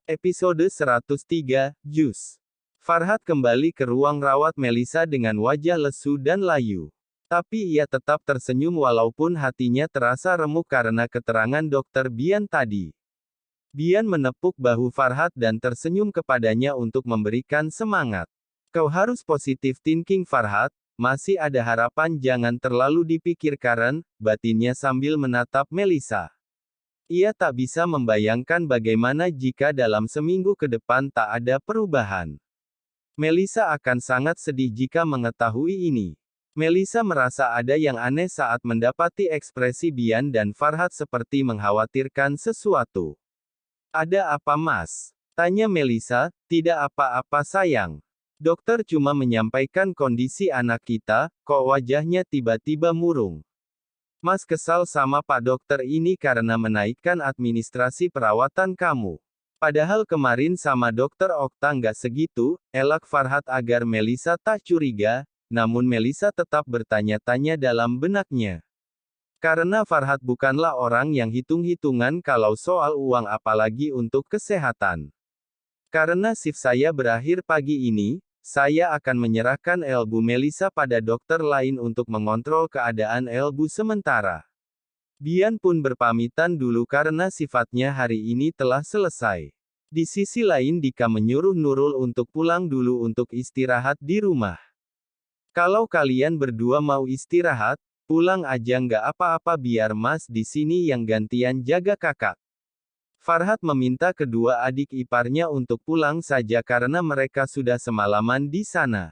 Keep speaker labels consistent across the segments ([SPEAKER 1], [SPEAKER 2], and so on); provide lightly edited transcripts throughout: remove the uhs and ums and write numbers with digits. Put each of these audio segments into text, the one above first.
[SPEAKER 1] Episode 103, Jus. Farhat kembali ke ruang rawat Melisa dengan wajah lesu dan layu. Tapi ia tetap tersenyum walaupun hatinya terasa remuk karena keterangan dokter Bian tadi. Bian menepuk bahu Farhat dan tersenyum kepadanya untuk memberikan semangat. Kau harus positif thinking Farhat, masih ada harapan, jangan terlalu dipikirkan, batinnya sambil menatap Melisa. Ia tak bisa membayangkan bagaimana jika dalam seminggu ke depan tak ada perubahan. Melisa akan sangat sedih jika mengetahui ini. Melisa merasa ada yang aneh saat mendapati ekspresi Bian dan Farhat seperti mengkhawatirkan sesuatu. Ada apa Mas? Tanya Melisa. Tidak apa-apa sayang. Dokter cuma menyampaikan kondisi anak kita, kok wajahnya tiba-tiba murung. Mas kesal sama Pak Dokter ini karena menaikkan administrasi perawatan kamu. Padahal kemarin sama Dokter Okta nggak segitu, elak Farhat agar Melisa tak curiga, namun Melisa tetap bertanya-tanya dalam benaknya. Karena Farhat bukanlah orang yang hitung-hitungan kalau soal uang apalagi untuk kesehatan. Karena shift saya berakhir pagi ini, saya akan menyerahkan elbu Melisa pada dokter lain untuk mengontrol keadaan elbu sementara. Bian pun berpamitan dulu karena sifatnya hari ini telah selesai. Di sisi lain Dika menyuruh Nurul untuk pulang dulu untuk istirahat di rumah. Kalau kalian berdua mau istirahat, pulang aja nggak apa-apa biar Mas di sini yang gantian jaga kakak. Farhat meminta kedua adik iparnya untuk pulang saja karena mereka sudah semalaman di sana.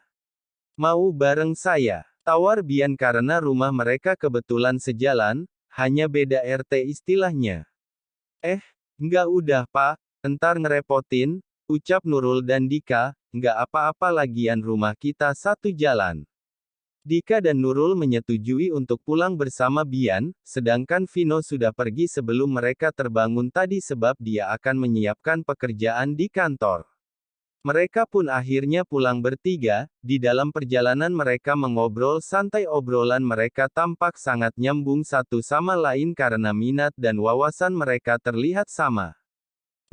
[SPEAKER 1] Mau bareng saya? Tawar Bian karena rumah mereka kebetulan sejalan, hanya beda RT istilahnya. Nggak udah Pak, entar ngerepotin, ucap Nurul dan Dika, nggak apa-apa lagian rumah kita satu jalan. Dika dan Nurul menyetujui untuk pulang bersama Bian, sedangkan Vino sudah pergi sebelum mereka terbangun tadi sebab dia akan menyiapkan pekerjaan di kantor. Mereka pun akhirnya pulang bertiga, di dalam perjalanan mereka mengobrol santai, obrolan mereka tampak sangat nyambung satu sama lain karena minat dan wawasan mereka terlihat sama.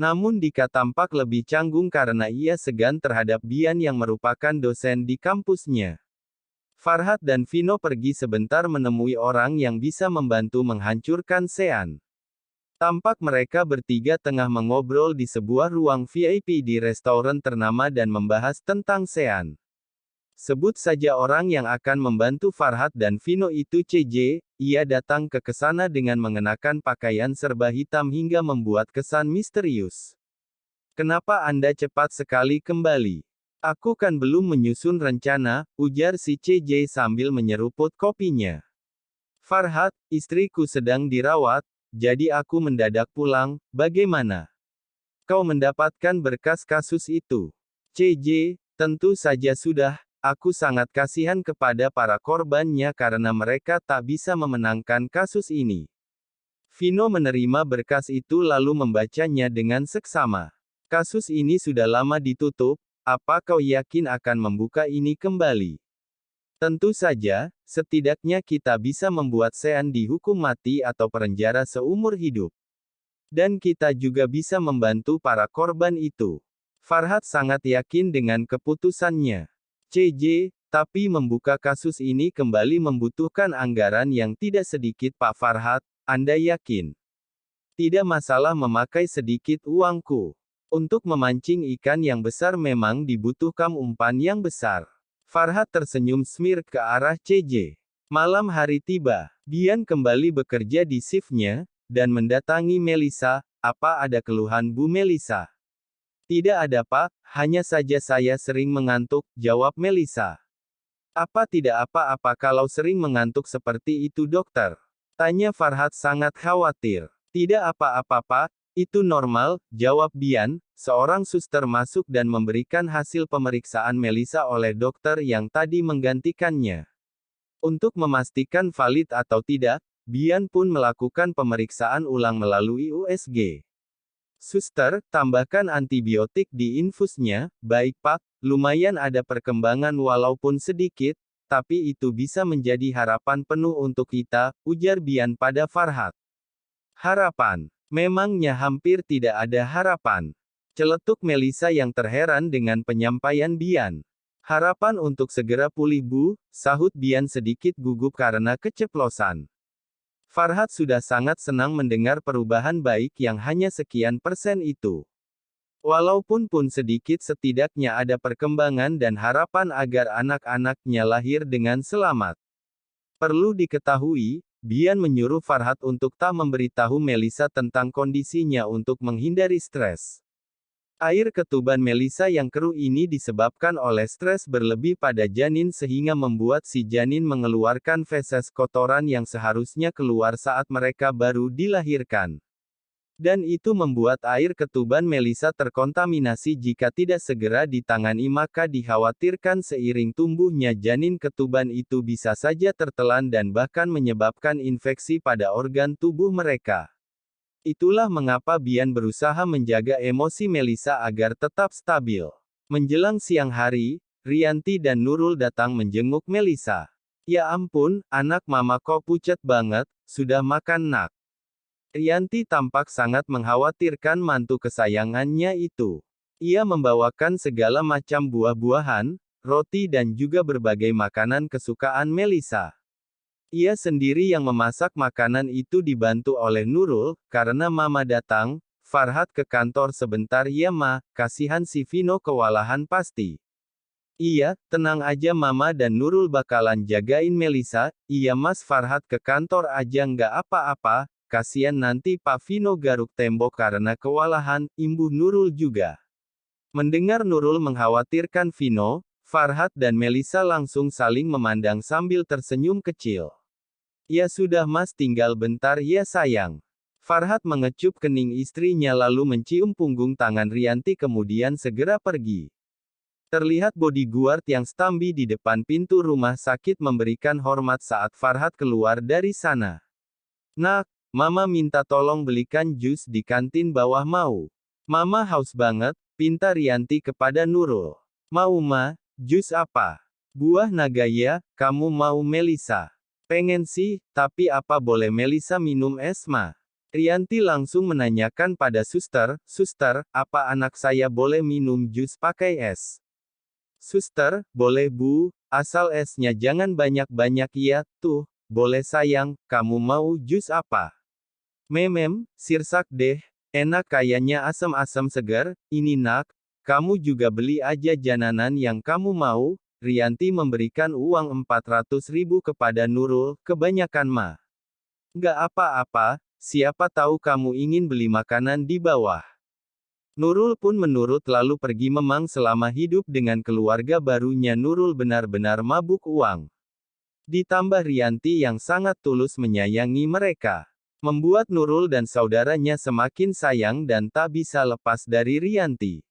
[SPEAKER 1] Namun Dika tampak lebih canggung karena ia segan terhadap Bian yang merupakan dosen di kampusnya. Farhat dan Vino pergi sebentar menemui orang yang bisa membantu menghancurkan Sean. Tampak mereka bertiga tengah mengobrol di sebuah ruang VIP di restoran ternama dan membahas tentang Sean. Sebut saja orang yang akan membantu Farhat dan Vino itu CJ, ia datang ke kesana dengan mengenakan pakaian serba hitam hingga membuat kesan misterius. Kenapa Anda cepat sekali kembali? Aku kan belum menyusun rencana, ujar si CJ sambil menyeruput kopinya. Farhat, istriku sedang dirawat, jadi aku mendadak pulang, bagaimana? Kau mendapatkan berkas kasus itu? CJ, tentu saja sudah, aku sangat kasihan kepada para korbannya karena mereka tak bisa memenangkan kasus ini. Vino menerima berkas itu lalu membacanya dengan seksama. Kasus ini sudah lama ditutup. Apa kau yakin akan membuka ini kembali? Tentu saja, setidaknya kita bisa membuat Sean dihukum mati atau penjara seumur hidup. Dan kita juga bisa membantu para korban itu. Farhat sangat yakin dengan keputusannya. CJ, tapi membuka kasus ini kembali membutuhkan anggaran yang tidak sedikit Pak Farhat, Anda yakin? Tidak masalah memakai sedikit uangku. Untuk memancing ikan yang besar memang dibutuhkan umpan yang besar. Farhat tersenyum smir ke arah CJ. Malam hari tiba. Bian kembali bekerja di shiftnya, dan mendatangi Melisa. Apa ada keluhan Bu Melisa? Tidak ada Pak, hanya saja saya sering mengantuk, jawab Melisa. Apa tidak apa-apa kalau sering mengantuk seperti itu dokter? Tanya Farhat sangat khawatir. Tidak apa-apa Pak. Itu normal, jawab Bian, seorang suster masuk dan memberikan hasil pemeriksaan Melisa oleh dokter yang tadi menggantikannya. Untuk memastikan valid atau tidak, Bian pun melakukan pemeriksaan ulang melalui USG. Suster, tambahkan antibiotik di infusnya, baik Pak, lumayan ada perkembangan walaupun sedikit, tapi itu bisa menjadi harapan penuh untuk kita, ujar Bian pada Farhat. Harapan? Memangnya hampir tidak ada harapan. Celetuk Melisa yang terheran dengan penyampaian Bian. Harapan untuk segera pulih Bu, sahut Bian sedikit gugup karena keceplosan. Farhat sudah sangat senang mendengar perubahan baik yang hanya sekian persen itu. Walaupun pun sedikit setidaknya ada perkembangan dan harapan agar anak-anaknya lahir dengan selamat. Perlu diketahui, Bian menyuruh Farhat untuk tak memberitahu Melisa tentang kondisinya untuk menghindari stres. Air ketuban Melisa yang keruh ini disebabkan oleh stres berlebih pada janin sehingga membuat si janin mengeluarkan feses kotoran yang seharusnya keluar saat mereka baru dilahirkan. Dan itu membuat air ketuban Melisa terkontaminasi jika tidak segera ditangani, maka dikhawatirkan seiring tumbuhnya janin ketuban itu bisa saja tertelan dan bahkan menyebabkan infeksi pada organ tubuh mereka. Itulah mengapa Bian berusaha menjaga emosi Melisa agar tetap stabil. Menjelang siang hari, Rianti dan Nurul datang menjenguk Melisa. Ya ampun, anak mama kok pucat banget, sudah makan nak? Rianti tampak sangat mengkhawatirkan mantu kesayangannya itu. Ia membawakan segala macam buah-buahan, roti dan juga berbagai makanan kesukaan Melisa. Ia sendiri yang memasak makanan itu dibantu oleh Nurul, karena mama datang, Farhat ke kantor sebentar ya ma, kasihan si Vino kewalahan pasti. Iya, tenang aja mama dan Nurul bakalan jagain Melisa, iya mas Farhat ke kantor aja nggak apa-apa, kasihan nanti Pak Vino garuk tembok karena kewalahan, imbuh Nurul juga. Mendengar Nurul mengkhawatirkan Vino, Farhat dan Melisa langsung saling memandang sambil tersenyum kecil. Ya sudah mas tinggal bentar ya sayang. Farhat mengecup kening istrinya lalu mencium punggung tangan Rianti kemudian segera pergi. Terlihat bodyguard yang standby di depan pintu rumah sakit memberikan hormat saat Farhat keluar dari sana. Nak, mama minta tolong belikan jus di kantin bawah mau. Mama haus banget, pinta Rianti kepada Nurul. Mau ma, jus apa? Buah naga ya, kamu mau Melisa? Pengen sih, tapi apa boleh Melisa minum es ma? Rianti langsung menanyakan pada suster, suster, apa anak saya boleh minum jus pakai es? Suster, boleh bu, asal esnya jangan banyak-banyak ya, tuh, boleh sayang, kamu mau jus apa? Memem, sirsak deh, enak kayaknya asam-asam segar, ini nak, kamu juga beli aja jananan yang kamu mau. Rianti memberikan uang 400.000 kepada Nurul, kebanyakan ma. Nggak apa-apa, siapa tahu kamu ingin beli makanan di bawah. Nurul pun menurut lalu pergi memang selama hidup dengan keluarga barunya Nurul benar-benar mabuk uang. Ditambah Rianti yang sangat tulus menyayangi mereka. Membuat Nurul dan saudaranya semakin sayang dan tak bisa lepas dari Rianti.